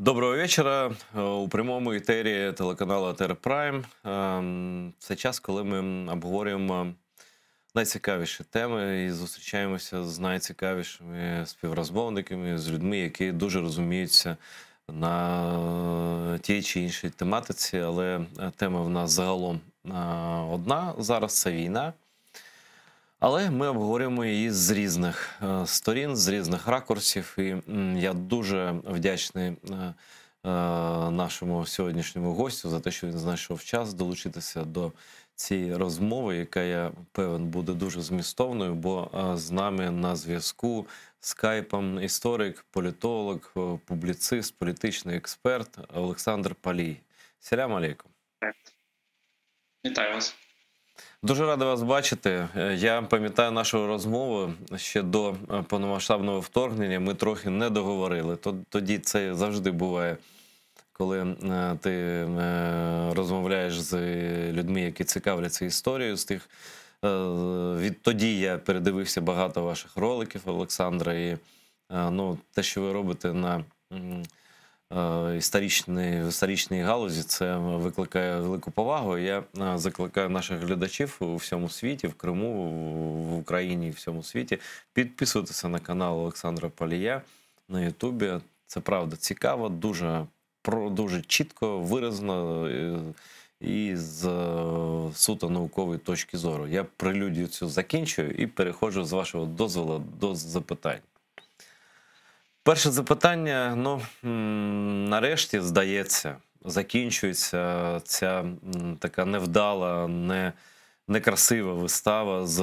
Доброго вечора. У прямому етері телеканалу АТR Прайм. Це час, коли ми обговорюємо найцікавіші теми і зустрічаємося з найцікавішими співрозмовниками, з людьми, які дуже розуміються на тій чи іншій тематиці. Але тема в нас загалом одна зараз – це війна. Але ми обговорюємо її з різних сторін, з різних ракурсів. І я дуже вдячний нашому сьогоднішньому гостю за те, що він знайшов час долучитися до цієї розмови, яка, я певен, буде дуже змістовною, бо з нами на зв'язку скайпом історик, політолог, публіцист, політичний експерт Олександр Палій. Салям алейкум. Вітаю вас. Дуже радий вас бачити. Я пам'ятаю нашу розмову ще до повномасштабного вторгнення. Ми трохи не договорили. Тоді це завжди буває, коли ти розмовляєш з людьми, які цікавляться історією. Відтоді я передивився багато ваших роликів, Олександра. І те, що ви робите на історичній галузі, це викликає велику повагу. Я закликаю наших глядачів у всьому світі, в Криму, в Україні і в всьому світі, підписуватися на канал Олександра Палія на Ютубі. Це правда цікаво, дуже чітко, виразно і з суто наукової точки зору. Я прелюдію цю закінчую і переходжу, з вашого дозволу, до запитань. Перше запитання, нарешті, здається, закінчується ця така невдала, некрасива вистава з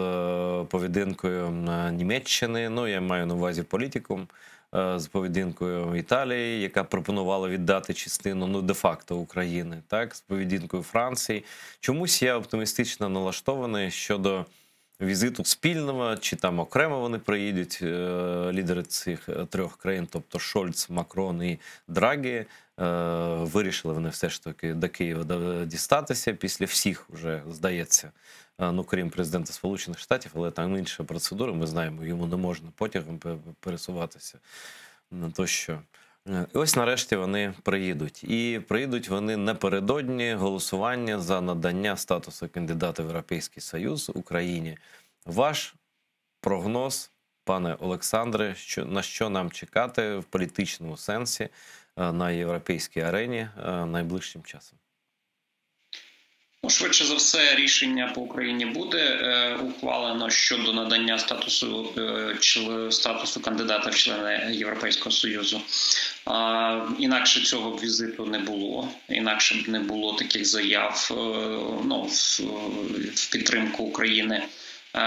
поведінкою Німеччини, я маю на увазі політикум, з поведінкою Італії, яка пропонувала віддати частину, де-факто України, так, з поведінкою Франції. Чомусь я оптимістично налаштований щодо візиту спільного, чи там окремо вони приїдуть, лідери цих трьох країн, тобто Шольц, Макрон і Драгі. Вирішили вони все ж таки до Києва дістатися після всіх вже, здається, крім президента Сполучених Штатів, але там інша процедура, ми знаємо, йому не можна потягом пересуватися. Тощо. І ось нарешті вони приїдуть. І приїдуть вони напередодні голосування за надання статусу кандидата в Європейський Союз Україні. Ваш прогноз, пане Олександре, на що нам чекати в політичному сенсі на європейській арені найближчим часом? Швидше за все, рішення по Україні буде ухвалено щодо надання статусу кандидата в члени Європейського Союзу. Інакше цього б візиту не було, інакше б не було таких заяв в підтримку України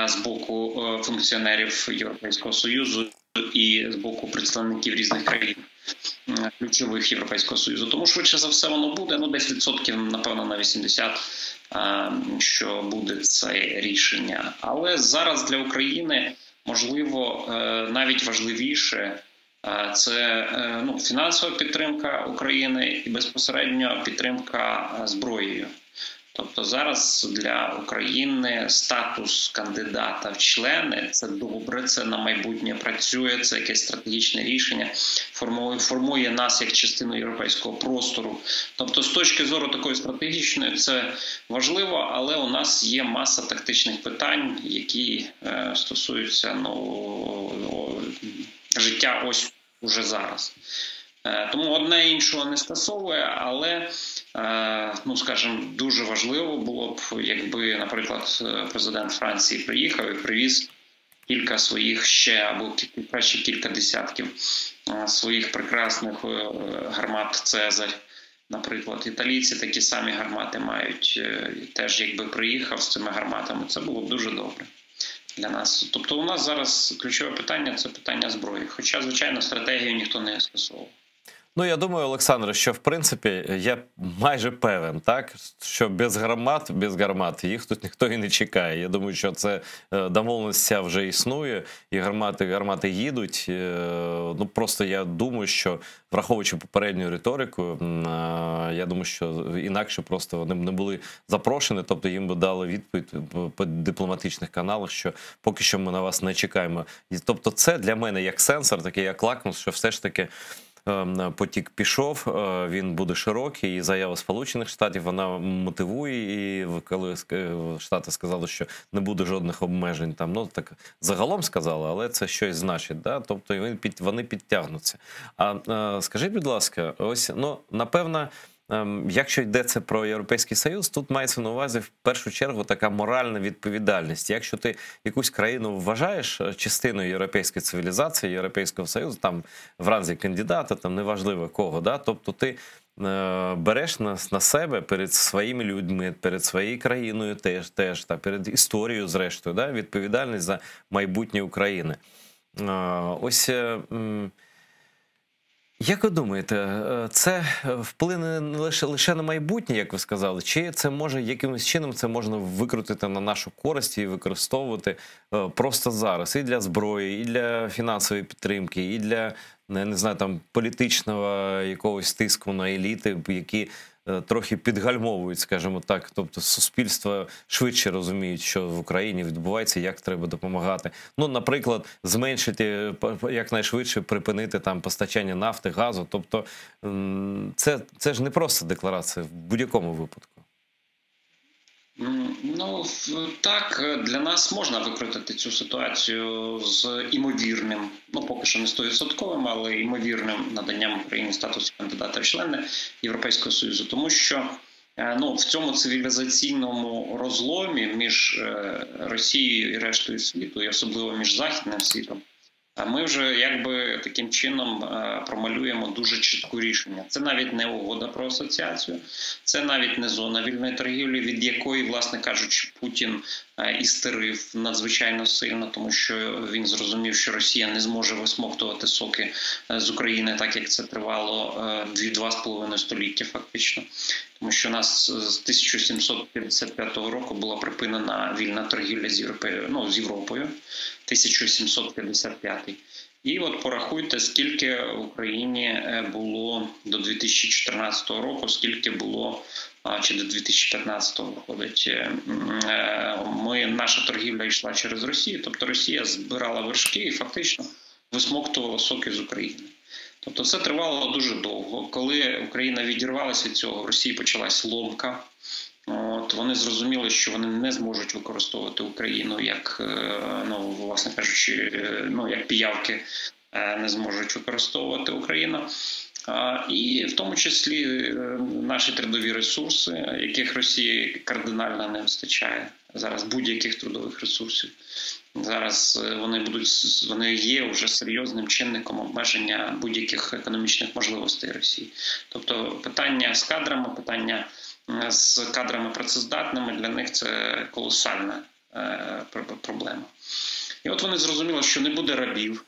з боку функціонерів Європейського Союзу і з боку представників різних країн ключових Європейського Союзу. Тому швидше за все воно буде, десь відсотків, напевно, на 80, що буде це рішення. Але зараз для України, можливо, навіть важливіше це фінансова підтримка України і безпосередньо підтримка зброєю. Тобто зараз для України статус кандидата в члени – це добре, це на майбутнє працює, це якесь стратегічне рішення, формує нас як частину європейського простору. Тобто з точки зору такої стратегічної це важливо, але у нас є маса тактичних питань, які стосуються життя ось уже зараз. Тому одне іншого не скасовує, але, скажімо, дуже важливо було б, якби, наприклад, президент Франції приїхав і привіз кілька своїх ще, або краще кілька десятків своїх прекрасних гармат «Цезарь». Наприклад, італійці такі самі гармати мають, теж якби приїхав з цими гарматами, це було б дуже добре для нас. Тобто у нас зараз ключове питання – це питання зброї. Хоча, звичайно, стратегію ніхто не скасовував. Я думаю, Олександре, що в принципі я майже певен, так, що без гармат їх тут ніхто і не чекає. Я думаю, що це домовленість вже існує, і гармати їдуть. Просто я думаю, що, враховуючи попередню риторику, я думаю, що інакше просто вони б не були запрошені, тобто їм би дали відповідь по дипломатичних каналах, що поки що ми на вас не чекаємо. Тобто це для мене як сенсор, такий як лакмус, що все ж таки потік пішов, він буде широкий, і заява Сполучених Штатів, вона мотивує, і коли Штати сказали, що не буде жодних обмежень, там, ну, так загалом сказали, але це щось значить, да? Тобто вони підтягнуться. А скажіть, будь ласка, ось, ну, напевно, якщо йдеться про Європейський Союз, тут мається на увазі в першу чергу така моральна відповідальність. Якщо ти якусь країну вважаєш частиною європейської цивілізації, Європейського Союзу, там в ранзі кандидата, там неважливо кого, да? Тобто ти береш на себе перед своїми людьми, перед своєю країною теж та перед історією, зрештою, да? Відповідальність за майбутнє України. Ось... Як ви думаєте, це вплине лише на майбутнє, як ви сказали, чи це може якимось чином це можна викрутити на нашу користь і використовувати просто зараз і для зброї, і для фінансової підтримки, і для, не знаю, там політичного якогось тиску на еліти, які трохи підгальмовують, скажімо так, тобто суспільство швидше розуміють, що в Україні відбувається, як треба допомагати. Ну, наприклад, зменшити, якнайшвидше припинити там постачання нафти, газу. Тобто це ж не просто декларація в будь-якому випадку. Ну, так, для нас можна викрутити цю ситуацію з імовірним, ну, поки що не 100%, але імовірним наданням Україні статусу кандидата в члени Європейського Союзу. Тому що, ну, в цьому цивілізаційному розломі між Росією і рештою світу, і особливо між Західним світом, ми вже якби таким чином промалюємо дуже чітку рішення. Це навіть не угода про асоціацію, це навіть не зона вільної торгівлі, від якої, власне кажучи, Путін істерив надзвичайно сильно, тому що він зрозумів, що Росія не зможе висмоктувати соки з України, так як це тривало 2,5 століття фактично. Тому що у нас з 1755 року була припинена вільна торгівля з Європою, 1755. І от порахуйте, скільки в Україні було до 2014 року, скільки було, чи до 2015 виходить, наша торгівля йшла через Росію, тобто Росія збирала вершки і фактично висмоктувала соки з України. Тобто це тривало дуже довго. Коли Україна відірвалася від цього, в Росії почалась ломка. От, вони зрозуміли, що вони не зможуть використовувати Україну як, ну, власне кажучи, як піявки не зможуть використовувати Україну. І в тому числі наші трудові ресурси, яких Росії кардинально не вистачає. Зараз будь-яких трудових ресурсів. Зараз вони є вже серйозним чинником обмеження будь-яких економічних можливостей Росії. Тобто питання з кадрами працездатними для них це колосальна проблема. І от вони зрозуміли, що не буде рабів,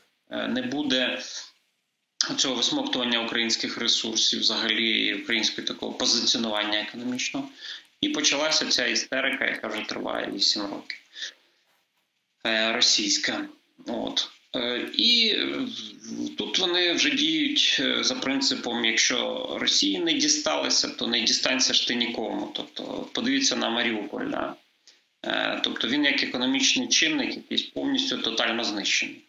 не буде цього висмоктування українських ресурсів, взагалі українського такого позиціонування економічного. І почалася ця істерика, яка вже триває 8 років. Російська. От. І тут вони вже діють за принципом, якщо Росії не дісталося, то не дістанься ж ти нікому. Тобто подивіться на Маріуполь. Да? Тобто він як економічний чинник якийсь повністю тотально знищений.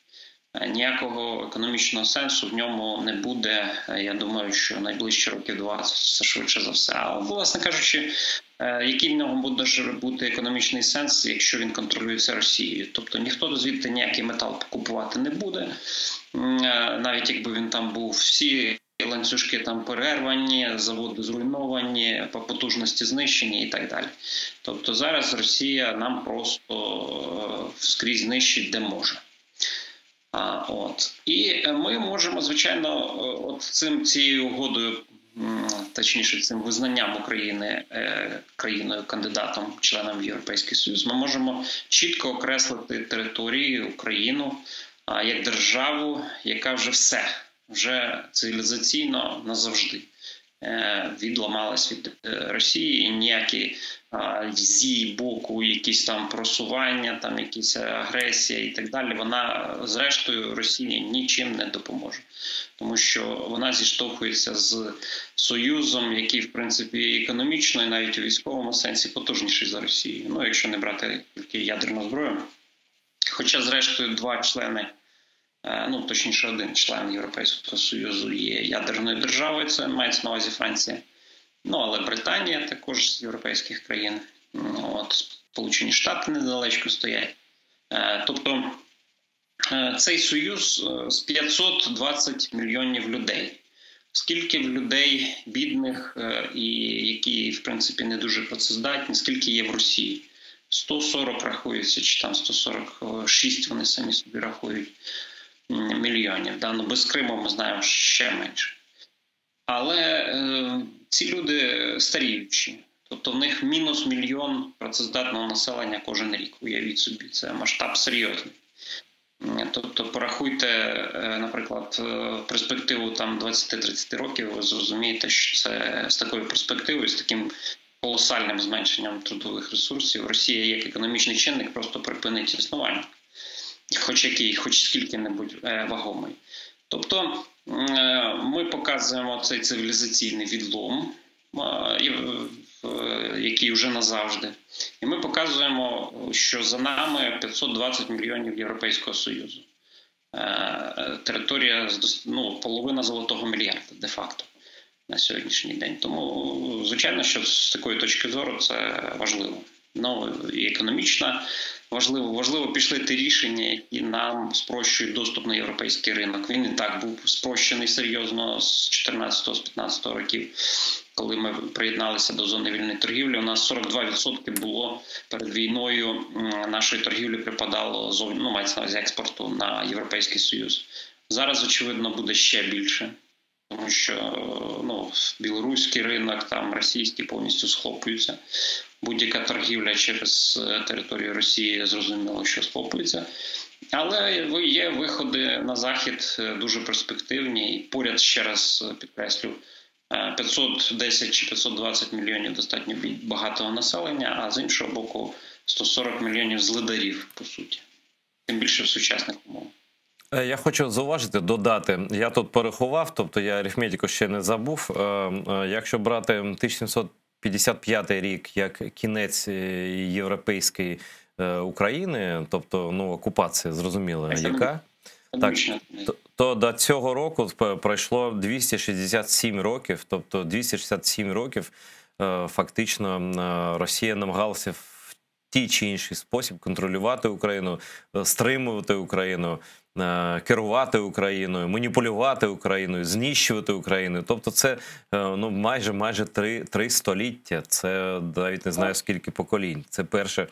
Ніякого економічного сенсу в ньому не буде, я думаю, що найближчі років 20, швидше за все. А, власне кажучи, який в нього буде бути економічний сенс, якщо він контролюється Росією? Тобто ніхто звідти ніякий метал купувати не буде, навіть якби він там був. Всі ланцюжки там перервані, заводи зруйновані, потужності знищені і так далі. Тобто зараз Росія нам просто скрізь знищить, де може. І ми можемо, звичайно, от цією угодою, точніше, цим визнанням України країною-кандидатом, членом Європейський Союз, ми можемо чітко окреслити територію, Україну як державу, яка вже все, вже цивілізаційно назавжди відламалась від Росії, і ніякі з її боку якісь там просування, там якісь агресія і так далі, вона зрештою Росії нічим не допоможе. Тому що вона зіштовхується з Союзом, який, в принципі, економічно і навіть у військовому сенсі потужніший за Росію. Ну, якщо не брати тільки ядерну зброю. Хоча, зрештою, два члени ну точніше один член Європейського Союзу є ядерною державою, це мається на увазі Франція. Ну, але Британія також з європейських країн. От, Сполучені Штати недалечко стоять. Тобто цей союз з 520 мільйонів людей. Скільки людей бідних і які, в принципі, не дуже працездатні, скільки є в Росії? 140 рахується, чи там 146 вони самі собі рахують мільйонів. Да? Ну, без Криму ми знаємо ще менше. Але ці люди старіючі. Тобто в них мінус мільйон працездатного населення кожен рік. Уявіть собі, це масштаб серйозний. Тобто порахуйте, наприклад, перспективу там 20-30 років, ви зрозумієте, що це з такою перспективою, з таким колосальним зменшенням трудових ресурсів Росія як економічний чинник просто припинить існування. Хоч скільки-небудь вагомий. Тобто ми показуємо цей цивілізаційний відлом, який вже назавжди. І ми показуємо, що за нами 520 мільйонів Європейського Союзу. Територія, ну, половина золотого мільярда, де-факто, на сьогоднішній день. Тому, звичайно, що з такої точки зору це важливо. Ну, і економічно важливо пішли ті рішення, які нам спрощують доступ на європейський ринок. Він і так був спрощений серйозно з 14-15 років, коли ми приєдналися до зони вільної торгівлі. У нас 42% було перед війною нашої торгівлі припадало, ну, мається на увазі експорту на Європейський Союз. Зараз, очевидно, буде ще більше. Тому що ну, білоруський ринок, там російський повністю схлопуються. Будь-яка торгівля через територію Росії, зрозуміло, що схлопується. Але є виходи на Захід дуже перспективні. І поряд, ще раз підкреслю, 510 чи 520 мільйонів достатньо багатого населення, а з іншого боку 140 мільйонів злидарів, по суті. Тим більше в сучасних умовах. Я хочу зауважити, додати. Я тут порахував, тобто я арифметику ще не забув. Якщо брати 1755 рік як кінець європейської України, тобто ну, окупація, зрозуміло, яка, так, то до цього року пройшло 267 років, тобто 267 років фактично Росія намагалася в тій чи інший спосіб контролювати Україну, стримувати Україну, керувати Україною, маніпулювати Україною, знищувати Україну. Тобто це ну, майже три століття. Це навіть не знаю скільки поколінь. Це перше,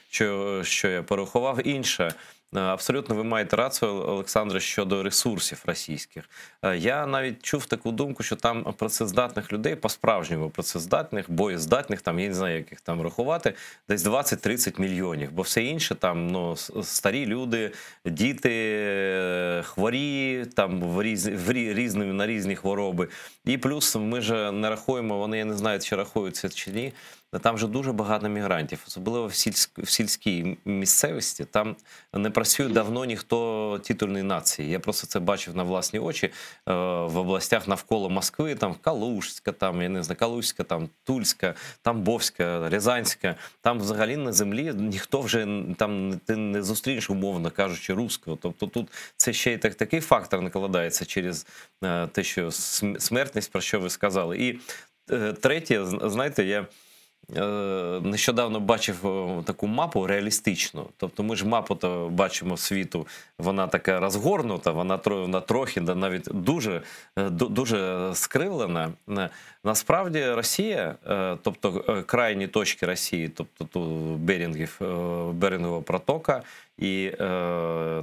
що я порахував. Інше. Абсолютно ви маєте рацію, Олександре, щодо ресурсів російських. Я навіть чув таку думку, що там працездатних людей, по-справжньому працездатних, боєздатних, там, я не знаю, яких там рахувати, десь 20-30 мільйонів. Бо все інше, там, ну, старі люди, діти, хворі, там, на різні хвороби. І плюс ми ж не рахуємо, вони, я не знаю, чи рахуються чи ні, там вже дуже багато мігрантів, особливо в сільській місцевості. Там не працює давно ніхто титульної нації. Я просто це бачив на власні очі в областях навколо Москви, там Калужська, там, я не знаю, Калузька, там Тульська, Тамбовська, Рязанська. Там взагалі на землі ніхто вже там ти не зустрінеш, умовно кажучи, руського. Тобто тут це ще й такий фактор накладається через те, що смертність, про що ви сказали. І третє, знаєте, я нещодавно бачив таку мапу реалістичну. Тобто ми ж мапу-то бачимо світу, вона така розгорнута, вона трохи, навіть дуже скривлена. Насправді Росія, тобто крайні точки Росії, тобто тут Берінгова протока і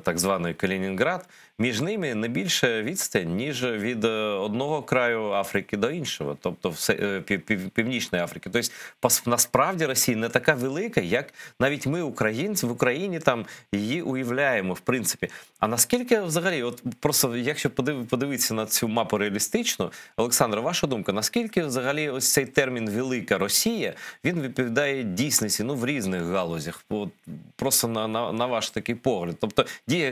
так званий Калінінград, між ними не більше відстань, ніж від одного краю Африки до іншого, тобто Північної Африки. Тобто насправді Росія не така велика, як навіть ми, українці, в Україні там її уявляємо, в принципі. А наскільки взагалі, от просто якщо подивитися на цю мапу реалістично, Олександр, ваша думка, наскільки взагалі ось цей термін «Велика Росія», він відповідає дійсності, ну, в різних галузях? От, просто на ваш такий погляд. Тобто,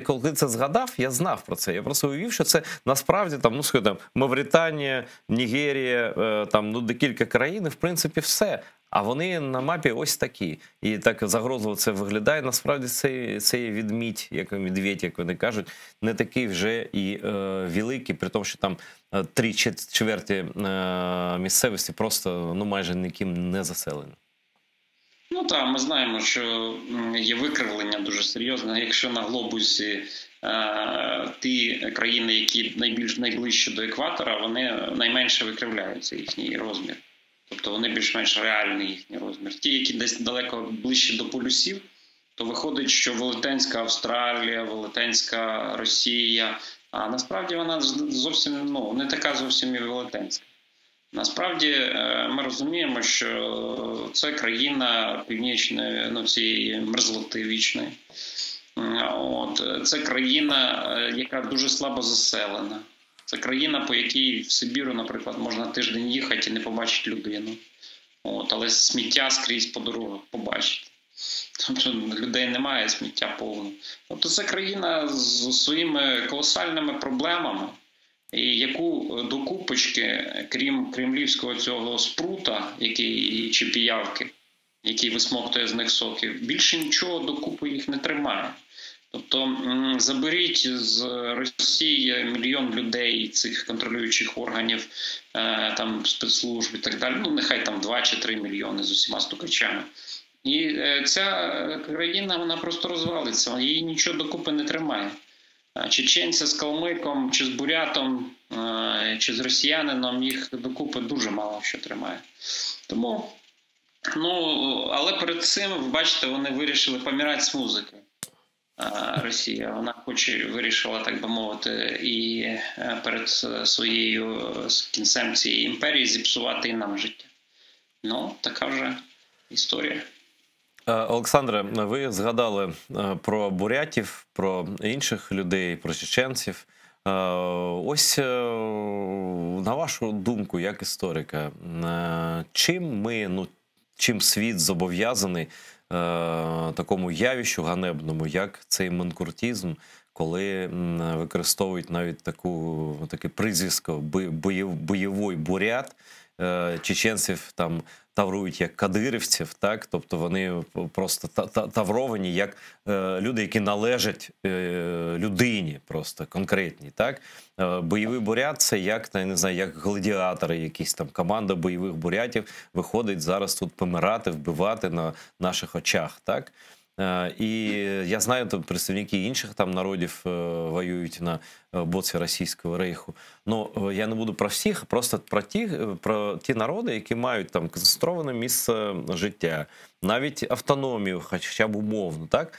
коли це згадав, я знав, сказав про це. Я просто уявив, що це насправді там, ну скажімо, Мавританія, Нігерія, там ну декілька країн, в принципі, все. А вони на мапі ось такі. І так загрозливо це виглядає. Насправді це відмідь, як медведь, як вони кажуть, не такий вже і великий, при тому, що там 3/4 місцевості просто ну майже ніким не заселені. Ну так, ми знаємо, що є викривлення дуже серйозне. Якщо на глобусі ті країни, які найближче до екватора, вони найменше викривляються, їхній розмір. Тобто вони більш-менш реальний їхній розмір. Ті, які десь далеко ближче до полюсів, то виходить, що велетенська Австралія, велетенська Росія, а насправді вона зовсім не така зовсім і велетенська. Насправді ми розуміємо, що це країна північної, цієї мерзлоти вічної. Це країна, яка дуже слабо заселена. Це країна, по якій в Сибіру, наприклад, можна тиждень їхати і не побачити людину. Але сміття скрізь по дорогах побачити. Тобто людей немає, сміття повно. Тобто це країна з своїми колосальними проблемами, і яку до купочки, крім кремлівського цього спрута, чи піявки, який висмоктує з них соки, більше нічого докупи їх не тримає. Тобто заберіть з Росії 1 мільйон людей, цих контролюючих органів, там спецслужб і так далі, нехай там 2 чи 3 мільйони з усіма стукачами. І ця країна, вона просто розвалиться, її нічого докупи не тримає. Чеченця з калмиком, чи з бурятом, чи з росіянином, їх докупи дуже мало що тримає. Тому, але перед цим, ви бачите, вони вирішили помирати з музики. Росія, вона вирішила, так би мовити, і перед своєю кінцем цієї імперії зіпсувати і нам життя. Така вже історія. Олександре, ви згадали про бурятів, про інших людей, про чеченців. Ось, на вашу думку, як історика, чим світ зобов'язаний такому явищу ганебному, як цей манкуртизм, коли використовують навіть таке прізвисько бойовий бурят, чеченців там таврують як кадирівців, так? Тобто вони просто тавровані як люди, які належать людині просто конкретній, так? Бойовий бурят – це як, не знаю, як гладіатори, якісь там команда бойових бурятів виходить зараз тут помирати, вбивати на наших очах, так? І я знаю, що представники інших там народів воюють на боці Російського рейху. Я не буду про всіх, просто про ті народи, які мають там концентроване місце життя, навіть автономію, хоча б умовно, так?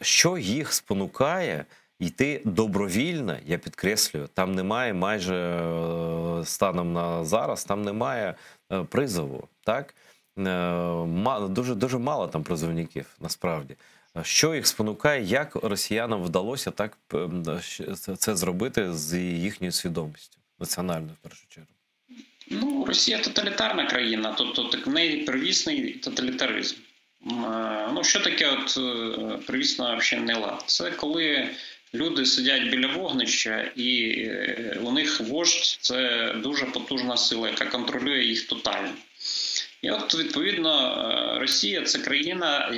Що їх спонукає йти добровільно, я підкреслюю, там немає майже станом на зараз, там немає призову, так? Дуже мало там призовників, насправді. Що їх спонукає, як росіянам вдалося так це зробити з їхньою свідомістю, національною, в першу чергу? Росія тоталітарна країна, тобто в неї первісний тоталітаризм. Що таке первісна общинний лад? Це коли люди сидять біля вогнища, і у них вождь – це дуже потужна сила, яка контролює їх тотально. І відповідно, Росія – це країна,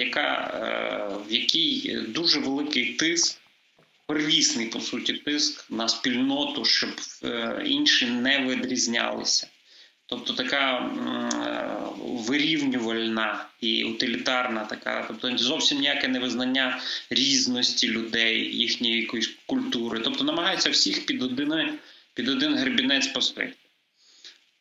в якій дуже великий тиск, первісний, по суті, тиск на спільноту, щоб інші не відрізнялися. Тобто така вирівнювальна і утилітарна, тобто зовсім ніяке невизнання різності людей, їхньої якоїсь культури. Тобто намагаються всіх під один гребінець посадити.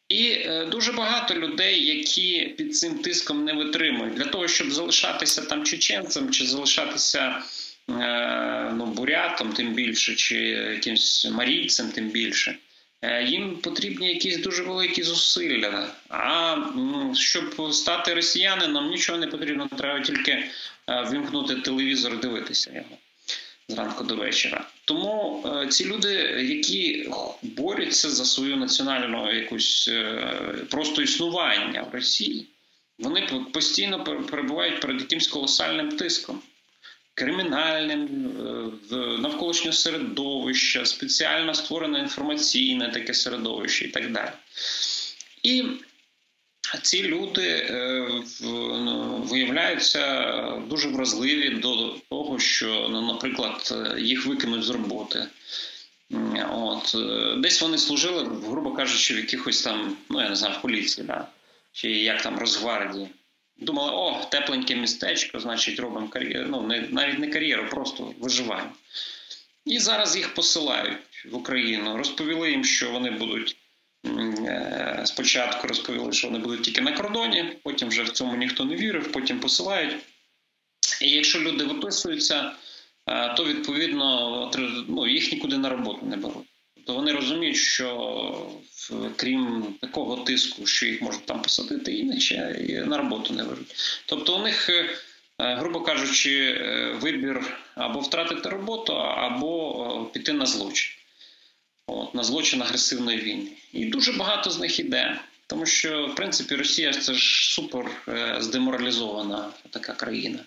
І дуже багато людей, які під цим тиском не витримують. Для того, щоб залишатися там чеченцем, чи залишатися бурятом, тим більше, чи якимось марійцем, тим більше, їм потрібні якісь дуже великі зусилля. А щоб стати росіянином, нічого не потрібно, треба тільки вимкнути телевізор і дивитися його зранку до вечора. Тому ці люди, які борються за свою національну якусь просто існування в Росії, вони постійно перебувають перед якимсь колосальним тиском. кримінальним, навколишнього середовища, спеціально створене інформаційне таке середовище і так далі. І ці люди виявляються дуже вразливі до того, що, наприклад, їх викинуть з роботи. Десь вони служили, грубо кажучи, в якихось там, я не знаю, в поліції, да? Чи як там, Росгвардії. Думали, тепленьке містечко, значить, робимо кар'єру, навіть не кар'єру, просто виживаємо. І зараз їх посилають в Україну. Розповіли їм, що вони будуть, спочатку розповіли, що вони будуть тільки на кордоні, потім вже в цьому ніхто не вірив, потім посилають. І якщо люди виписуються, то, відповідно, їх нікуди на роботу не беруть. Тобто вони розуміють, що крім такого тиску, що їх можуть там посадити, іначе на роботу не беруть. Тобто у них, грубо кажучи, вибір або втратити роботу, або піти на злочин. На злочин агресивної війни. І дуже багато з них іде. Тому що, в принципі, Росія – це ж супер здеморалізована така країна,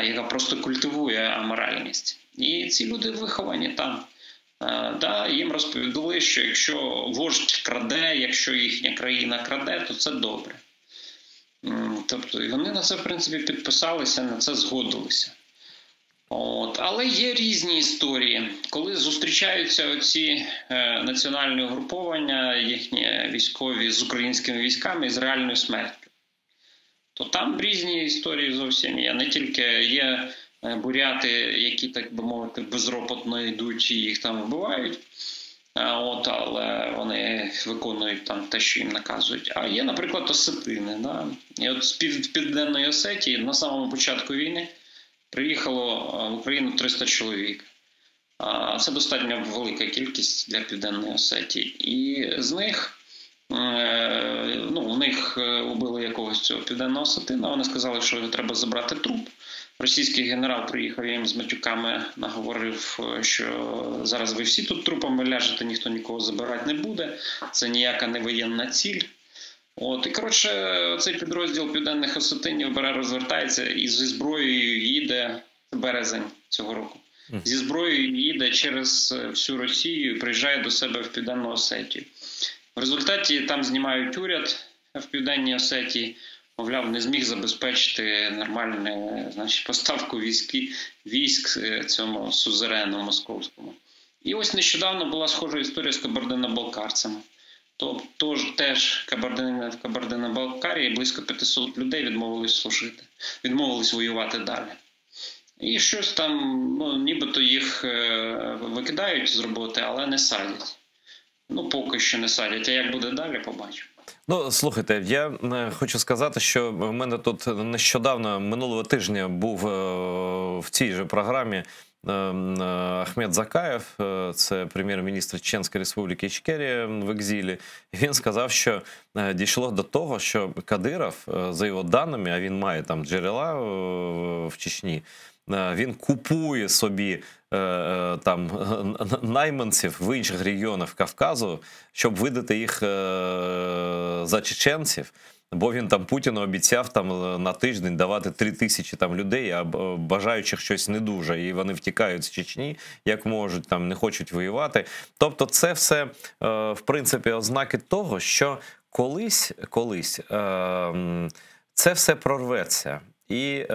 яка просто культивує аморальність. І ці люди виховані там. Їм розповідали, що якщо вождь краде, якщо їхня країна краде, то це добре. Тобто, і вони на це, в принципі, підписалися, на це згодилися. Але є різні історії. Коли зустрічаються оці національні угруповання, їхні військові з українськими військами і з реальною смертю, то там різні історії зовсім є. Не тільки є буряти, які, так би мовити, безропотно йдуть і їх там вбивають, але вони виконують там те, що їм наказують. А є, наприклад, осетини. Да? І от з Південної Осетії на самому початку війни приїхало в Україну 300 чоловік. Це достатньо велика кількість для Південної Осетії. І з них, у них убили якогось цього південного осетина, вони сказали, що треба забрати труп. Російський генерал приїхав, їм з матюками наговорив, що зараз ви всі тут трупами ляжете, ніхто нікого забирати не буде, це ніяка не воєнна ціль. І, коротше, цей підрозділ південних осетинів розвертається і зі зброєю їде, березень цього року, зі зброєю їде через всю Росію і приїжджає до себе в Південну Осетію. В результаті там знімають уряд в Південній Осетії, мовляв, не зміг забезпечити нормальну, поставку військ цьому сузерену московському. І ось нещодавно була схожа історія з кабардино-балкарцями. Тобто теж в Кабардино-Балкарії близько 500 людей відмовились служити, відмовились воювати далі. І щось там, нібито їх викидають з роботи, але не садять. Поки що не садять, а як буде далі, побачимо. Слухайте, я хочу сказати, що в мене тут нещодавно, минулого тижня, був в цій же програмі Ахмед Закаєв, це прем'єр-міністр Чеченської республіки Ічкерія в екзилі. Він сказав, що дійшло до того, що Кадиров, за його даними, а він має там джерела в Чечні, він купує собі там найманців в інших регіонах Кавказу, щоб видати їх за чеченців. Бо він там Путіну обіцяв там на тиждень давати 3000 там людей, а бажаючих щось не дуже. І вони втікають з Чечні, як можуть, там не хочуть воювати. Тобто це все, в принципі, ознаки того, що колись це все прорветься. І,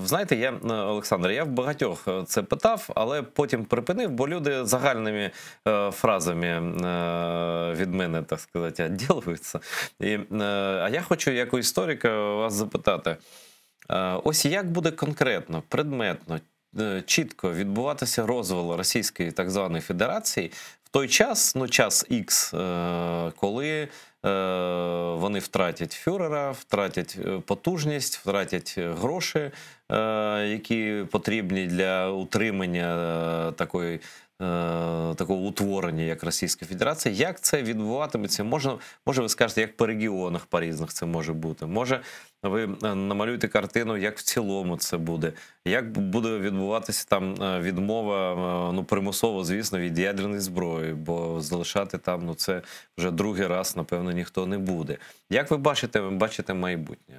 знаєте, Олександр, я в багатьох це питав, але потім припинив, бо люди загальними фразами від мене, так сказати, відділюються. А я хочу, як у історика, вас запитати, ось як буде конкретно, предметно, чітко відбуватися розвал Російської так званої Федерації в той час, час Х, коли вони втратять фюрера, втратять потужність, втратять гроші, які потрібні для утримання такого утворення, як Російська Федерація. Як це відбуватиметься? Може ви скажете, як по регіонах по різних це може бути? Може ви намалюєте картину, як в цілому це буде? Як буде відбуватися там відмова, примусово, звісно, від ядерної зброї, бо залишати там, це вже другий раз, напевно, ніхто не буде. Як ви бачите майбутнє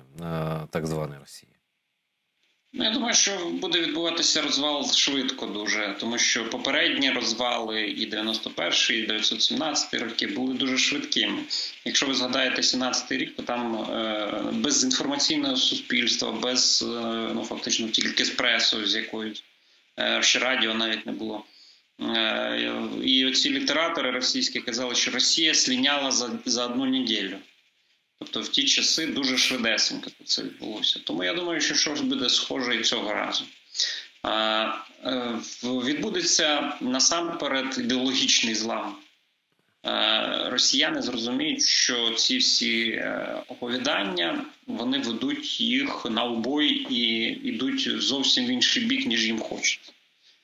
так званої Росії? Ну, я думаю, що буде відбуватися розвал швидко дуже, тому що попередні розвали і 91-й, і 917 роки були дуже швидкими. Якщо ви згадаєте 17-й рік, то там без інформаційного суспільства, без, ну, фактично тільки з пресою, з якоюсь, ще радіо навіть не було. І оці літератори російські казали, що Росія слиняла за одну неділю. Тобто в ті часи дуже швидесенько це відбулося. Тому я думаю, що щось буде схоже і цього разу. Відбудеться насамперед ідеологічний злам. Росіяни зрозуміють, що ці всі оповідання, вони ведуть їх на убой і йдуть зовсім в інший бік, ніж їм хочеться.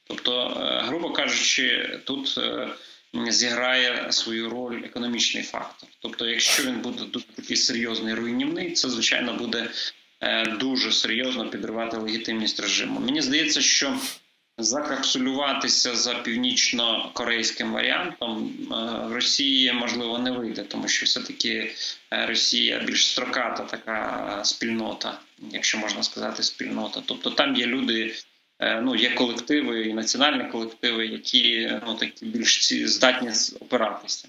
Тобто, грубо кажучи, тут зіграє свою роль економічний фактор. Тобто, якщо він буде дуже такий серйозний, руйнівний, це, звичайно, буде дуже серйозно підривати легітимність режиму. Мені здається, що закапсулюватися за північно-корейським варіантом в Росії, можливо, не вийде, тому що все-таки Росія більш строката така спільнота, якщо можна сказати, спільнота. Тобто там є люди, ну, є колективи і національні колективи, які, ну, такі більш здатні опиратися.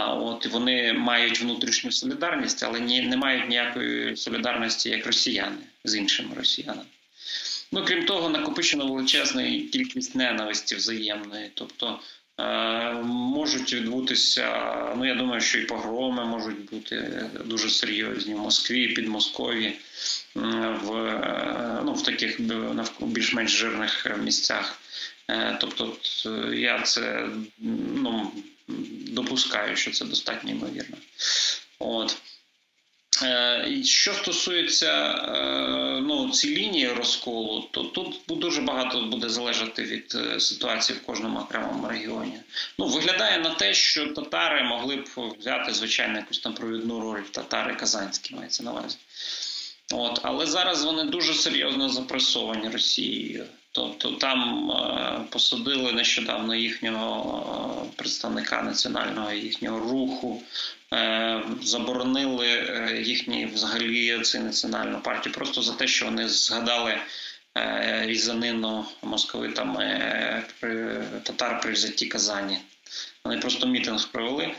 От вони мають внутрішню солідарність, але не мають ніякої солідарності, як росіяни, з іншими росіянами. Ну, крім того, накопичено величезна кількість ненависті взаємної. Тобто можуть відбутися, ну, я думаю, що і погроми можуть бути дуже серйозні в Москві, Підмосков'ї, в таких більш-менш жирних місцях. Тобто я це, ну, допускаю, що це достатньо ймовірно. От. Що стосується, ну, цієї лінії розколу, то тут дуже багато буде залежати від ситуації в кожному окремому регіоні. Ну, виглядає на те, що татари могли б взяти, звичайно, якусь там провідну роль, татари казанські мається на увазі. От, але зараз вони дуже серйозно запресовані Росією. Тобто там посадили нещодавно їхнього представника національного їхнього руху, заборонили їхній взагалі цю національну партію просто за те, що вони згадали різанину московитами татар при взятті Казані. Вони просто мітинг провели,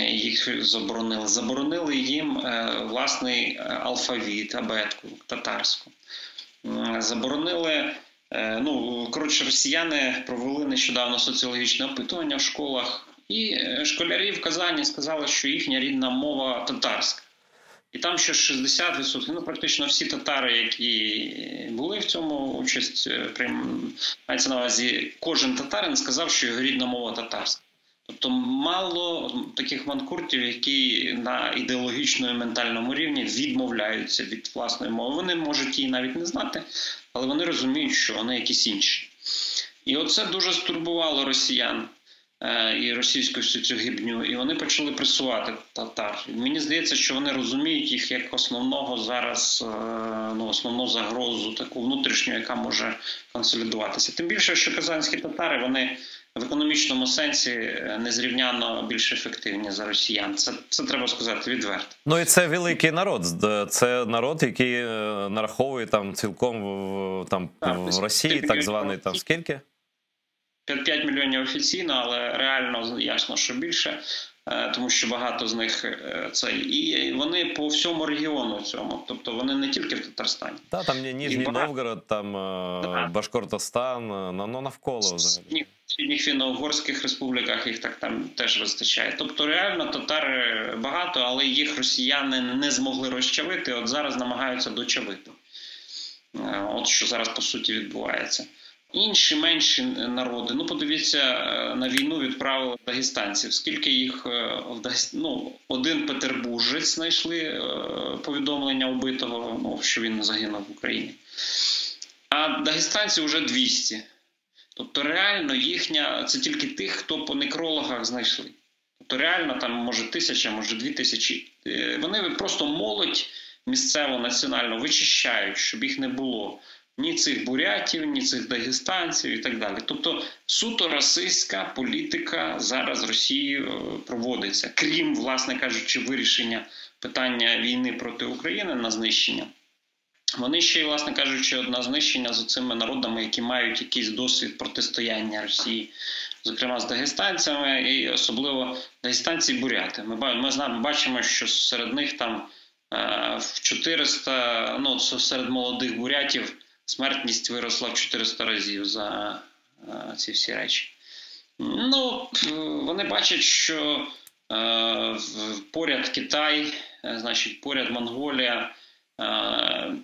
їх заборонили. Заборонили їм власний алфавіт, абетку татарську. Заборонили, ну, коротше, росіяни провели нещодавно соціологічне опитування в школах, і школярі в Казані сказали, що їхня рідна мова татарська. І там ще 60%, ну, практично всі татари, які були в цьому участь, мається на увазі, кожен татарин сказав, що його рідна мова татарська. Тобто мало таких манкуртів, які на ідеологічному і ментальному рівні відмовляються від власної мови. Вони можуть її навіть не знати, але вони розуміють, що вони якісь інші. І оце дуже стурбувало росіян і російську всю цю гибню, і вони почали пресувати татар. Мені здається, що вони розуміють їх як основного зараз, ну, основну загрозу, таку внутрішню, яка може консолідуватися. Тим більше, що казанські татари, вони в економічному сенсі незрівняно більш ефективні за росіян. Це треба сказати відверто. Ну і це великий народ. Це народ, який нараховує там цілком в Росії, так званий, там скільки? 5 мільйонів офіційно, але реально ясно, що більше, тому що багато з них це. І вони по всьому регіону цьому, тобто вони не тільки в Татарстані. Так, там Нижній Новгород, там Башкортостан, ну навколо взагалі. В східних фінно-угорських республіках їх так там теж вистачає. Тобто реально татар багато, але їх росіяни не змогли розчавити, от зараз намагаються дочавити. От що зараз по суті відбувається. Інші менші народи, ну подивіться, на війну відправили дагестанців. Скільки їх, ну, один петербуржець знайшли повідомлення убитого, ну, що він загинув в Україні. А дагестанців вже 200. Тобто реально їхня, це тільки тих, хто по некрологах знайшли. Тобто реально там може 1000, може 2000. Вони просто молодь місцево, національно вичищають, щоб їх не було. Ні цих бурятів, ні цих дагестанців і так далі. Тобто суто расистська політика зараз Росією проводиться. Крім, власне кажучи, вирішення питання війни проти України на знищення. Вони ще, власне кажучи, на знищення з цими народами, які мають якийсь досвід протистояння Росії, зокрема з дагестанцями, і особливо дагестанці і буряти. Ми бачимо, що серед них там в 400, ну, серед молодих бурятів смертність виросла в 400 разів за ці всі речі. Ну, вони бачать, що поряд Китай, значить, поряд Монголія,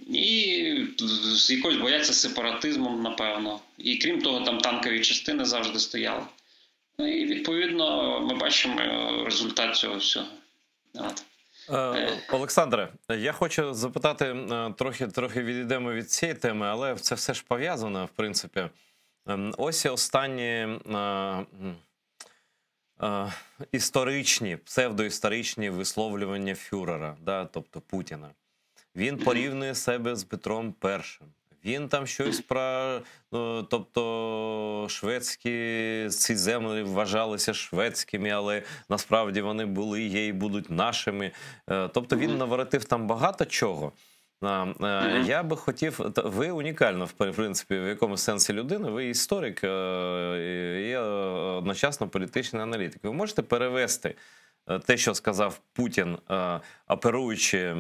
і з якось бояться сепаратизмом, напевно. І крім того, там танкові частини завжди стояли. Ну і відповідно ми бачимо результат цього всього. От. Олександре, я хочу запитати, трохи відійдемо від цієї теми, але це все ж пов'язано, в принципі. Ось останні історичні, псевдоісторичні висловлювання фюрера, да, тобто Путіна. Він порівнює себе з Петром І. Він там щось про, тобто, шведські, ці землі вважалися шведськими, але насправді вони були, є і будуть нашими. Тобто він наворотив там багато чого. Я би хотів, ви унікальна, в принципі, в якомусь сенсі людина, ви історик і одночасно політичний аналітик. Ви можете перевести те, що сказав Путін, оперуючи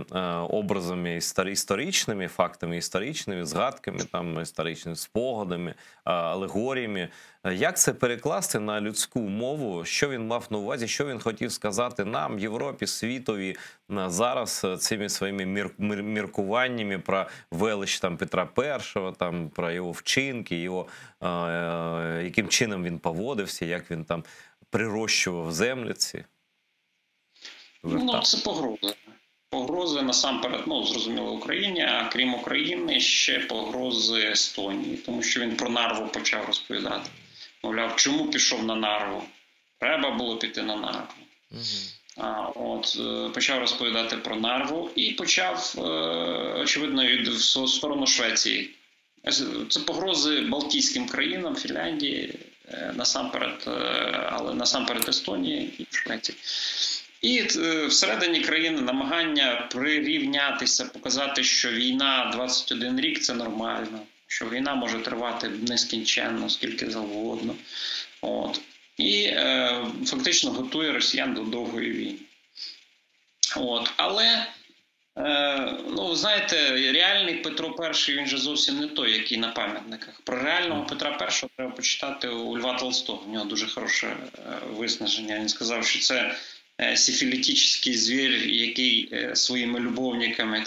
образами історичними, фактами історичними, згадками, там, історичними спогадами, алегоріями, як це перекласти на людську мову, що він мав на увазі, що він хотів сказати нам, Європі, світові, зараз цими своїми міркуваннями про велич там, Петра І, там, про його вчинки, його, яким чином він поводився, як він там прирощував землі ці. Ну, це погрози. Погрози насамперед, ну, зрозуміло, Україні, а крім України, ще погрози Естонії. Тому що він про Нарву почав розповідати. Мовляв, чому пішов на Нарву? Треба було піти на Нарву. Почав розповідати про Нарву і почав, очевидно, в сторону Швеції. Це погрози Балтійським країнам, Фінляндії, насамперед, але насамперед Естонії і Швеції. І всередині країни намагання прирівнятися, показати, що війна 21 рік – це нормально, що війна може тривати нескінченно, скільки завгодно. От. І фактично готує росіян до довгої війни. От. Але, ну, знаєте, реальний Петро І, він же зовсім не той, який на пам'ятниках. Про реального Петра І треба почитати у Льва Толстого. У нього дуже хороше виснаження. Він сказав, що це сифілітичний звір, який своїми любовниками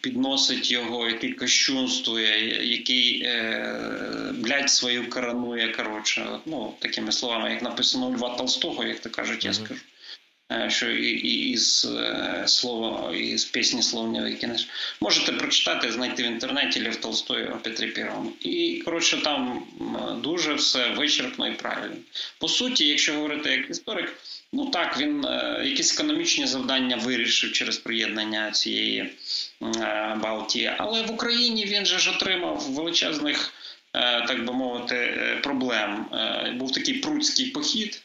підносить його, який кощунствує, який блядь свою коронує, коротше. Ну, такими словами, як написано у Льва Толстого, як то кажуть, я скажу. Що із пісні Словнєвики. Можете прочитати, знайти в інтернеті Лев Толстой о Петрі І. І, коротше, там дуже все вичерпно і правильно. По суті, якщо говорити як історик, ну так, він якісь економічні завдання вирішив через приєднання цієї Балтії. Але в Україні він же ж отримав величезних, так би мовити, проблем. Був такий прудський похід.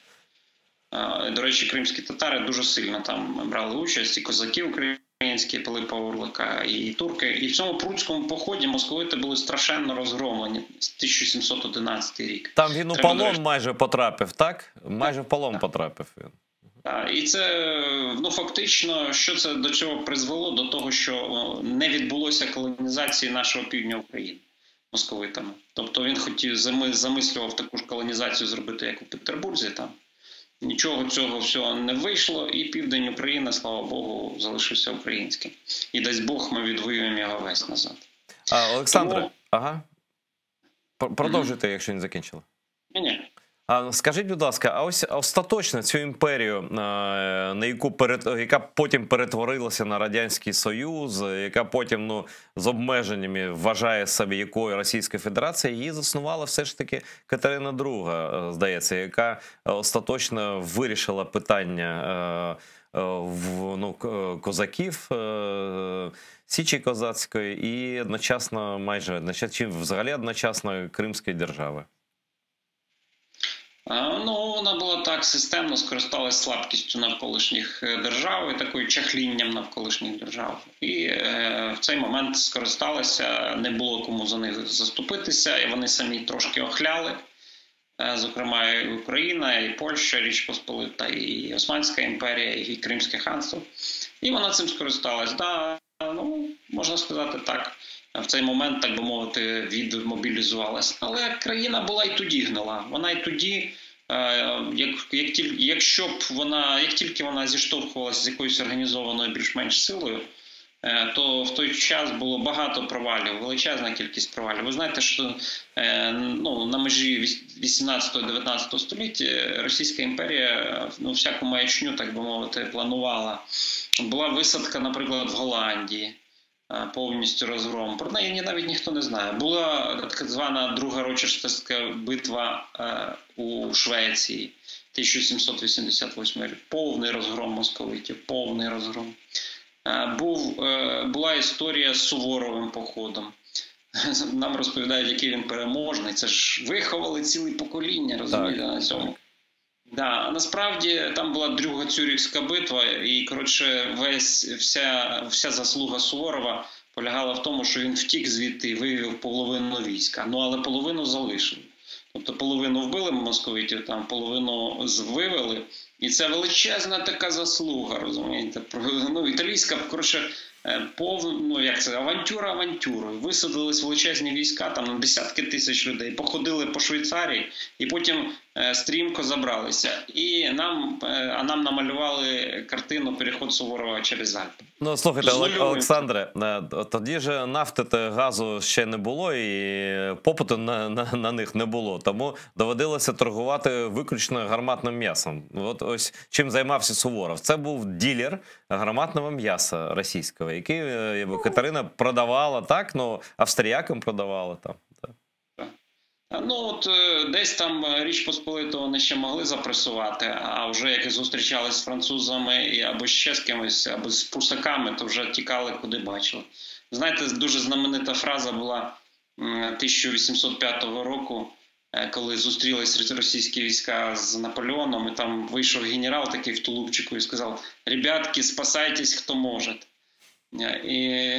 До речі, кримські татари дуже сильно там брали участь, і козаки українські, Пилипа Орлика, і турки. І в цьому прудському поході московити були страшенно розгромлені. 1711 рік. Там він у полон майже потрапив, так? Майже в полон потрапив він. І це, ну, фактично, що це до чого призвело? До того, що не відбулося колонізації нашого півдня України московитами. Тобто він замислював таку ж колонізацію зробити, як у Петербурзі там. Нічого цього всього не вийшло, і південь України, слава Богу, залишився українським. І дасть Бог, ми відвоюємо його весь назад. Олександре, продовжуйте, якщо не закінчили. Ні. Скажіть, будь ласка, а ось остаточно цю імперію, яка потім перетворилася на Радянський Союз, яка потім, ну, з обмеженнями вважає себе якою Російська Федерація, її заснувала все ж таки Катерина II, здається, яка остаточно вирішила питання козаків, Січі Козацької і одночасно, чи взагалі одночасно Кримської держави. Ну, вона була так системно, скористалась слабкістю навколишніх держав і такою чахлінням навколишніх держав. І в цей момент скористалася, не було кому за них заступитися, і вони самі трошки охляли. Зокрема, і Україна, і Польща, Річ Посполита, і Османська імперія, і Кримське ханство. І вона цим скористалась. Да, ну, можна сказати так. В цей момент, так би мовити, відмобілізувалась. Але країна була і тоді гнила. Вона і тоді, як тільки вона зіштовхувалася з якоюсь організованою більш-менш силою, то в той час було багато провалів, величезна кількість провалів. Ви знаєте, що на межі 18-19 століття Російська імперія всяку маячню, так би мовити, планувала. Була висадка, наприклад, в Голландії, повністю розгром. Про неї навіть ніхто не знає. Була так звана Друга Рочестерська битва у Швеції, 1788 рік. Повний розгром московитів, повний розгром. Була історія з Суворовим походом. Нам розповідають, який він переможний. Це ж виховали ціле покоління, розумієте, на цьому. Да, насправді там була Друга Цюрихська битва, і, коротше, вся заслуга Суворова полягала в тому, що він втік звідти і вивів половину війська. Ну, але половину залишили. Тобто половину вбили московитів, там половину вивели. І це величезна така заслуга, розумієте. Італійська, коротше, авантюра авантюрою. Висадились величезні війська, там десятки тисяч людей, походили по Швейцарії і потім стрімко забралися. А нам намалювали картину «Переход Суворова через Альпи». Ну, слухайте, Олександре, тоді ж нафти та газу ще не було і попиту на них не було. Тому доводилося торгувати виключно гарматним м'ясом. От ось чим займався Суворов. Це був дилер гарматного м'яса російського, який Катерина продавала, так? Ну, австріякам продавала там. Десь там Річ Посполиту вони ще могли запресувати, а вже як зустрічались з французами або ще з кимось, або з прусаками, то вже тікали, куди бачили. Знаєте, дуже знаменита фраза була 1805 року, коли зустрілись російські війська з Наполеоном, і там вийшов генерал такий в тулупчику і сказав: «Ребятки, спасайтесь, хто може». І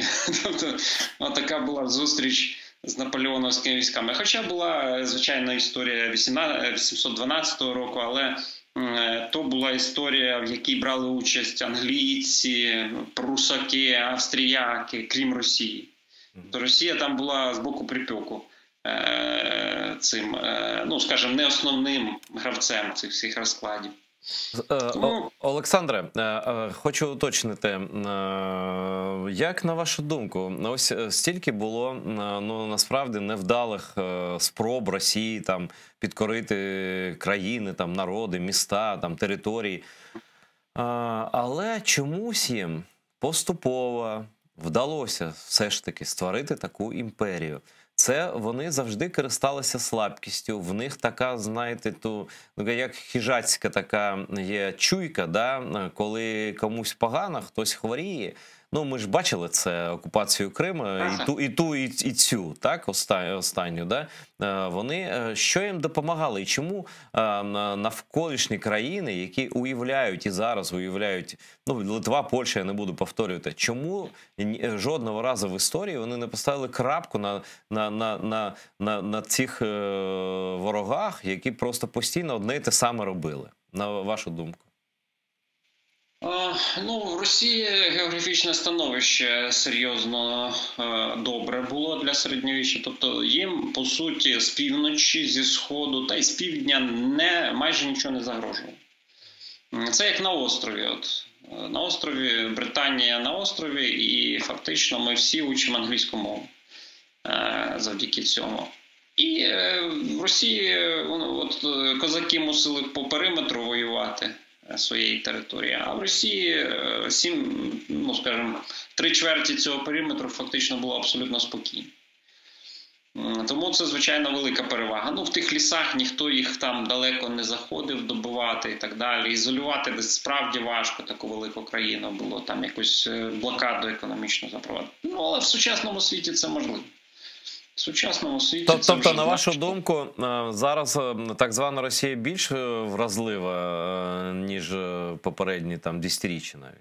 така була зустріч з наполеоновськими військами. Хоча була, звичайно, історія 812 року, але то була історія, в якій брали участь англійці, прусаки, австріяки, крім Росії. То Росія там була з боку припеку цим, скажімо, не основним гравцем цих всіх розкладів. Олександре, хочу уточнити, як на вашу думку, ось стільки було насправді невдалих спроб Росії там підкорити країни, там народи, міста, там території, але чомусь їм поступово вдалося все ж таки створити таку імперію. Це вони завжди користалися слабкістю. В них така, знаєте, як хижацька така є чуйка, да? Коли комусь погано, хтось хворіє. Ну, ми ж бачили це окупацію Криму, і цю, так, останню, да? Вони, що їм допомагали? І чому навколишні країни, які уявляють і зараз уявляють, Литва, Польща, я не буду повторювати, чому жодного разу в історії вони не поставили крапку на цих ворогах, які просто постійно одне і те саме робили, на вашу думку? В Росії географічне становище серйозно добре було для середньовіччя. Тобто їм, по суті, з півночі, зі сходу та й з півдня майже нічого не загрожувало. Це як на острові. На острові, Британія на острові, і фактично ми всі учимо англійську мову завдяки цьому. І в Росії козаки мусили по периметру воювати своєї території. А в Росії 3/4 цього периметру фактично було абсолютно спокійно. Тому це, звичайно, велика перевага. В тих лісах ніхто їх там далеко не заходив добивати і так далі. Ізолювати десь справді важко таку велику країну було, там якусь блокаду економічну запровадити. Але в сучасному світі це можливо. В сучасному світі це Тобто, вже на вашу значно. думку, зараз так звана Росія більш вразлива, ніж попередні там десятиріччя навіть?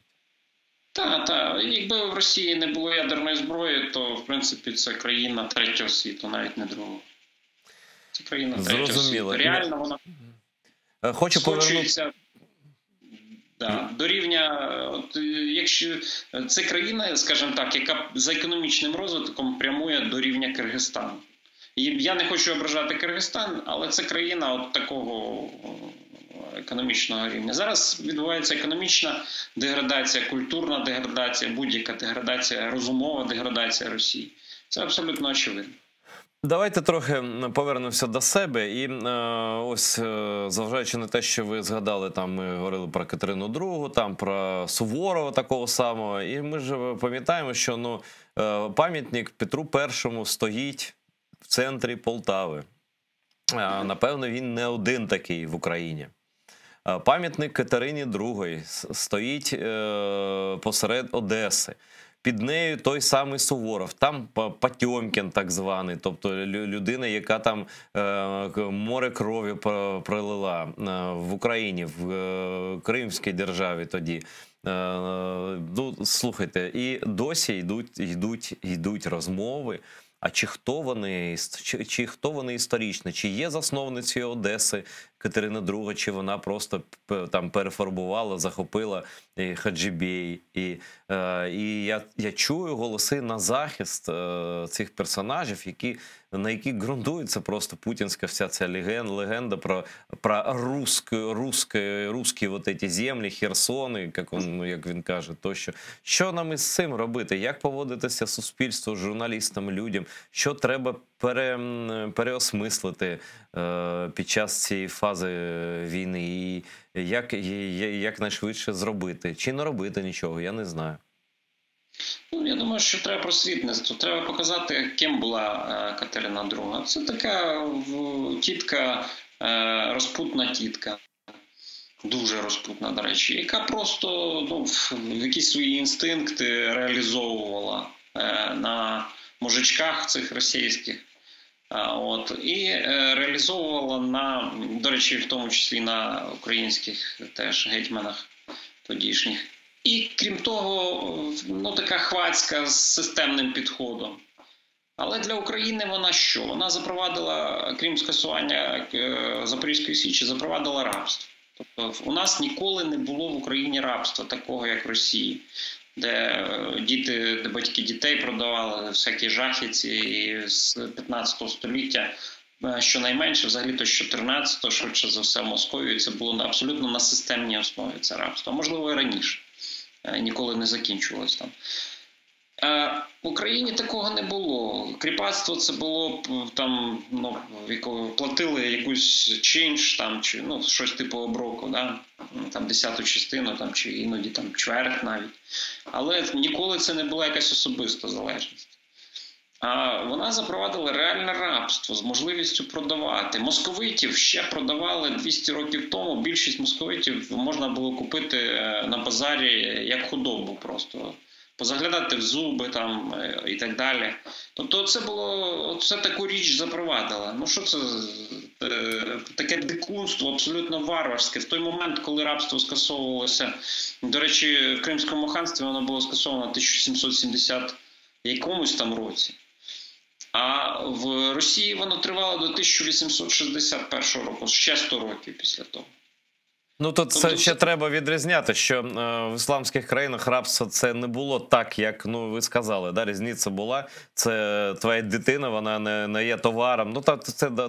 Так. Якби в Росії не було ядерної зброї, то, в принципі, це країна третього світу, навіть не другого. Це країна третього Зрозуміло. світу. Реально вона Хочу повернути... скочується до рівня, якщо це країна, скажімо так, яка за економічним розвитком прямує до рівня Киргизстану. І я не хочу ображати Киргизстан, але це країна от такого економічного рівня. Зараз відбувається економічна деградація, культурна деградація, будь-яка деградація, розумова деградація Росії. Це абсолютно очевидно. Давайте трохи повернемося до себе. І ось, зважаючи на те, що ви згадали, там ми говорили про Катерину II, там про Суворова такого самого. І ми ж пам'ятаємо, що пам'ятник Петру І стоїть в центрі Полтави. Напевно, він не один такий в Україні. Пам'ятник Катерині II стоїть посеред Одеси. Під нею той самий Суворов, там Потьомкін так званий, тобто людина, яка там море крові пролила в Україні, в Кримській державі тоді. Слухайте, і досі йдуть розмови. А чи хто вони історично? Чи є засновницею Одеси Катерина II, чи вона просто там перефарбувала, захопила Хаджибей? І я чую голоси на захист цих персонажів, на яких ґрунтується просто путінська вся ця легенда про русські вот эти землі, Херсони, як він каже, тощо. Що нам із цим робити? Як поводитися суспільству, журналістам, людям? Що треба переосмислити під час цієї фази війни? І як найшвидше зробити? Чи не робити нічого? Я не знаю. Я думаю, що треба просвітництво. Треба показати, ким була Катерина II. Це така тітка, розпутна тітка. Дуже розпутна, до речі, яка просто якісь свої інстинкти реалізовувала на мужичках цих російських. І реалізовувала до речі, в тому числі на українських теж гетьманах тодішніх. І, крім того, така хвацька з системним підходом. Але для України вона що? Вона запровадила, крім скасування Запорізької Січі, запровадила рабство. Тобто у нас ніколи не було в Україні рабства, такого як в Росії, де батьки дітей продавали, всякі жахіці, і з 15 століття, щонайменше, взагалі-то з 14-го, швидше за все, Московії, це було абсолютно на системній основі, це рабство. Можливо, і раніше. Ніколи не закінчувалось там. В Україні такого не було. Кріпацтво це було, там, платили якусь чинш, там, чи щось типу оброку, да? Там 10-ту частину, там, чи іноді там, чверть навіть. Але ніколи це не була якась особиста залежність. А вона запровадила реальне рабство з можливістю продавати. Московитів ще продавали 200 років тому. Більшість московитів можна було купити на базарі як худобу просто. Позаглядати в зуби там і так далі. Тобто це таку річ запровадила. Що це? Таке дикунство, абсолютно варварське. В той момент, коли рабство скасовувалося, до речі, в Кримському ханстві воно було скасовано в 1770 якомусь там році. А в Росії воно тривало до 1861 року, ще 100 років після того. Тут це ще треба відрізняти, що в ісламських країнах рабство це не було так, як ви сказали. Да? Різниця була, це твоя дитина, вона не є товаром.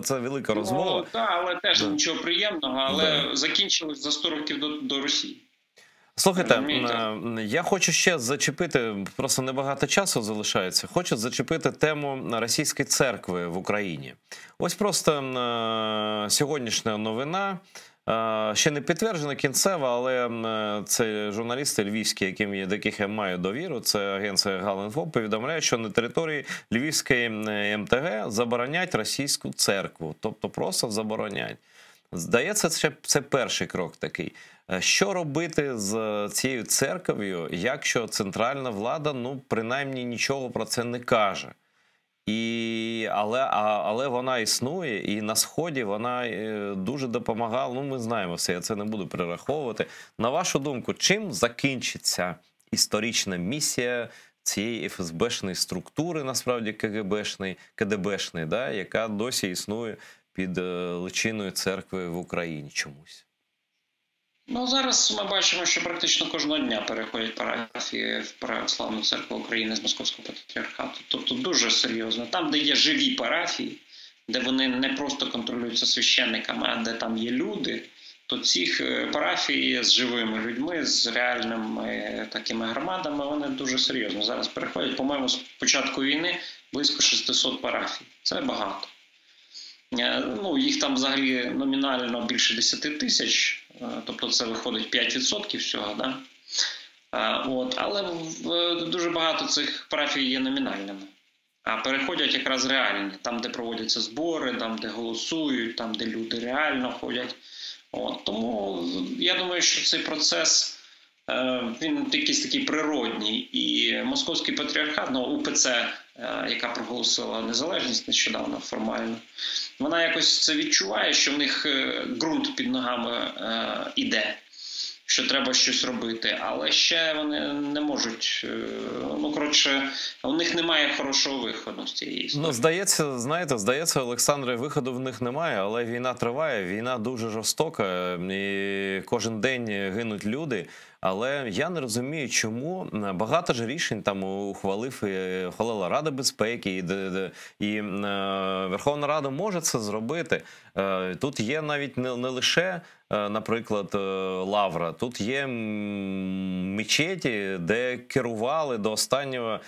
Це велика розмова. Так, але теж нічого приємного, але закінчилось за 100 років до Росії. Слухайте, я хочу ще зачепити, просто небагато часу залишається, хочу зачепити тему Російської церкви в Україні. Ось просто сьогоднішня новина, ще не підтверджена кінцева, але це журналісти львівські, до яких я маю довіру, це агенція Галінфо, повідомляє, що на території Львівської МТГ заборонять російську церкву, тобто просто заборонять. Здається, це перший крок такий. Що робити з цією церков'ю, якщо центральна влада, принаймні, нічого про це не каже? Але вона існує, і на Сході вона дуже допомагала. Ну, ми знаємо все, я це не буду перераховувати. На вашу думку, чим закінчиться історична місія цієї ФСБшної структури, насправді КДБшної, да, яка досі існує під личиною церкви в Україні чомусь? Ну, зараз ми бачимо, що практично кожного дня переходять парафії в Православну церкву України з Московського патріархату. Тобто дуже серйозно. Там, де є живі парафії, де вони не просто контролюються священниками, а де там є люди, то ці парафії з живими людьми, з реальними такими громадами, вони дуже серйозно зараз переходять. По-моєму, з початку війни близько 600 парафій. Це багато. Ну, їх там взагалі номінально більше 10 тисяч, тобто це виходить 5% всього, да? Але дуже багато цих парафій є номінальними. А переходять якраз реальні, там, де проводяться збори, там, де голосують, там, де люди реально ходять. Тому я думаю, що цей процес, він якийсь такий природній. І Московський патріархат, УПЦ, яка проголосила незалежність нещодавно формально, вона якось це відчуває, що в них ґрунт під ногами іде, що треба щось робити, але ще вони не можуть, у них немає хорошого виходу з цієї історії. Здається, Олександре, виходу в них немає, але війна триває, війна дуже жорстока, і кожен день гинуть люди. Але я не розумію, чому багато ж рішень там ухвалила Рада безпеки, і Верховна Рада може це зробити. Тут є навіть не лише, наприклад, Лавра, тут є мечеті, де керували до останнього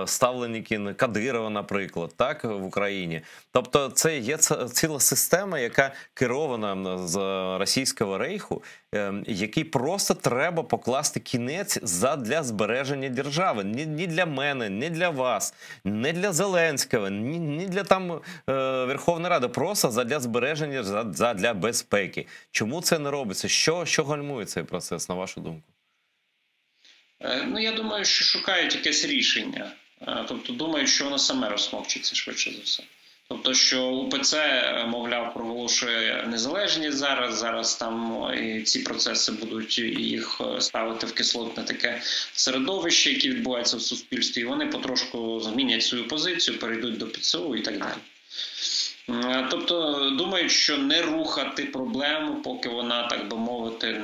ставленики Кадирова, наприклад, так, в Україні. Тобто це є ціла система, яка керована з Російського Рейху, який просто треба покласти кінець для збереження держави. Ні для мене, ні для вас, не для Зеленського, ні для там Верховної Ради, просто для збереження, для безпеки. Чому це не робиться? Що гальмує цей процес, на вашу думку? Я думаю, що шукають якесь рішення. Тобто думають, що воно саме розсмокчиться швидше за все. Тобто, що УПЦ, мовляв, проголошує незалежність зараз там і ці процеси будуть їх ставити в кислотне таке середовище, яке відбувається в суспільстві, і вони потрошку змінять свою позицію, перейдуть до ПЦУ і так далі. Тобто думають, що не рухати проблему, поки вона, так би мовити,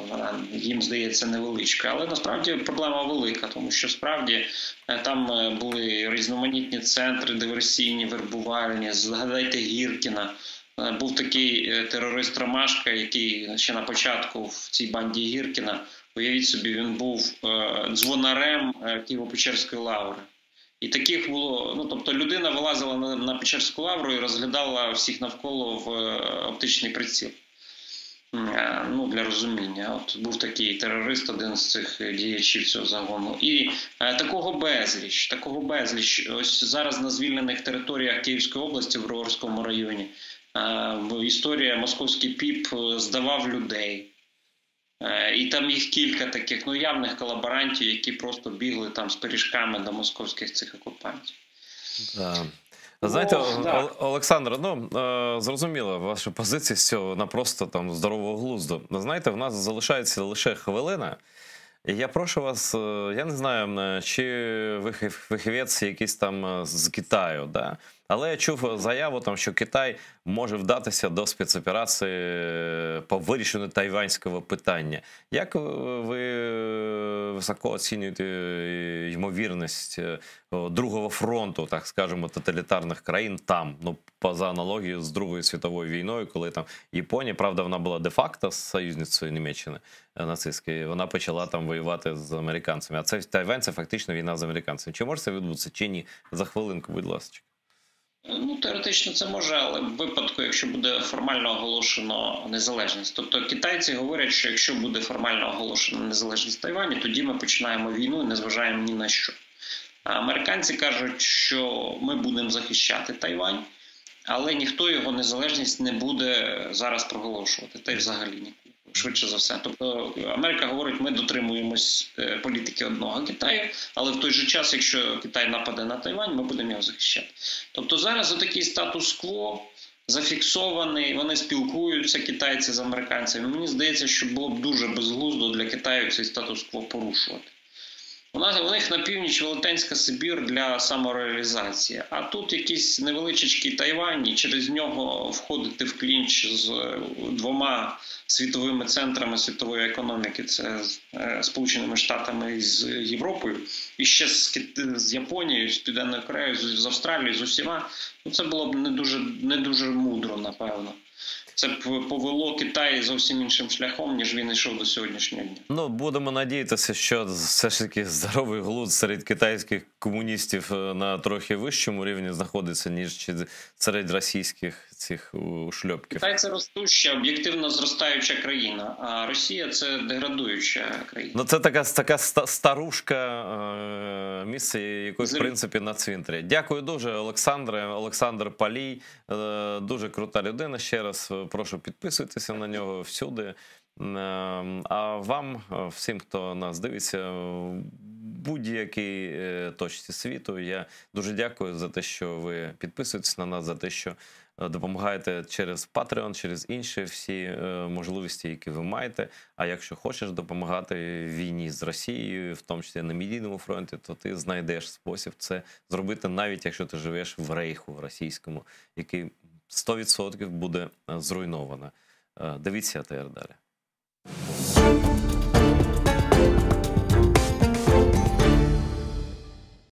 вона їм здається невеличка. Але насправді проблема велика, тому що справді там були різноманітні центри, диверсійні, вербувальні. Згадайте Гіркіна. Був такий терорист Ромашка, який ще на початку в цій банді Гіркіна, уявіть собі, він був дзвонарем Києво-Печерської лаври. І таких було, тобто людина вилазила на Печерську лавру і розглядала всіх навколо в оптичний приціл. Для розуміння. От був такий терорист, один з цих діячів цього загону. І такого безліч. Ось зараз на звільнених територіях Київської області, в Броварському районі, історія московський ПІП здавав людей. І там їх кілька таких явних колаборантів, які просто бігли там з пиріжками до московських цих окупантів. Знаєте, Олександр, зрозуміла ваша позиція з цього на просто там здорового глузду. Знаєте, в нас залишається лише хвилина. І я прошу вас, я не знаю, чи ви фахівець якийсь там з Китаю, да? Але я чув заяву, що Китай може вдатися до спецоперації по вирішенню тайванського питання. Як ви високо оцінюєте ймовірність другого фронту, так скажемо, тоталітарних країн там, поза аналогією з Другою світовою війною, коли там Японія, правда, вона була де-факто союзницею Німеччини нацистської, вона почала там воювати з американцями. А це Тайвань – це фактично війна з американцями. Чи може це відбутися, чи ні? За хвилинку, будь ласка. Теоретично це може, але в випадку, якщо буде формально оголошено незалежність. Тобто китайці говорять, що якщо буде формально оголошено незалежність Тайваню, тоді ми починаємо війну і не зважаємо ні на що. А американці кажуть, що ми будемо захищати Тайвань, але ніхто його незалежність не буде зараз проголошувати, та й взагалі ніколи. швидше за все. Тобто Америка говорить, ми дотримуємось політики одного Китаю, але в той же час, якщо Китай нападе на Тайвань, ми будемо його захищати. Тобто зараз отакий статус-кво зафіксований, вони спілкуються, китайці з американцями. Мені здається, що було б дуже безглуздо для Китаю цей статус-кво порушувати. У них на північ Велетенська Сибір для самореалізації. А тут якийсь невеличкий Тайвань, і через нього входити в клінч з двома світовими центрами світової економіки. Це Сполученими Штатами і з Європою. І ще з Японією, з Південною Кореєю, з Австралією, з усіма. Це було б не дуже мудро, напевно. Це б повело Китай зовсім іншим шляхом, ніж він йшов до сьогоднішнього дня. Ну, будемо надіятися, що все ж таки здоровий глузд серед китайських комуністів на трохи вищому рівні знаходиться, ніж серед російських цих ушльопків. Китай – це ростуща, об'єктивно зростаюча країна, а Росія – це деградуюча країна. Ну, це така старушка місце, якої, в принципі, на цвинтарі. Дякую дуже, Олександре. Олександр Палій, дуже крута людина. Ще раз прошу підписуйтеся на нього всюди. А вам, всім, хто нас дивиться, в будь-якій точці світу, я дуже дякую за те, що ви підписуєтесь на нас, за те, що допомагаєте через Patreon, через інші всі можливості, які ви маєте. А якщо хочеш допомагати війні з Росією, в тому числі на медійному фронті, то ти знайдеш спосіб це зробити, навіть якщо ти живеш в рейху російському, який 100% буде зруйновано. Дивіться АТР далі.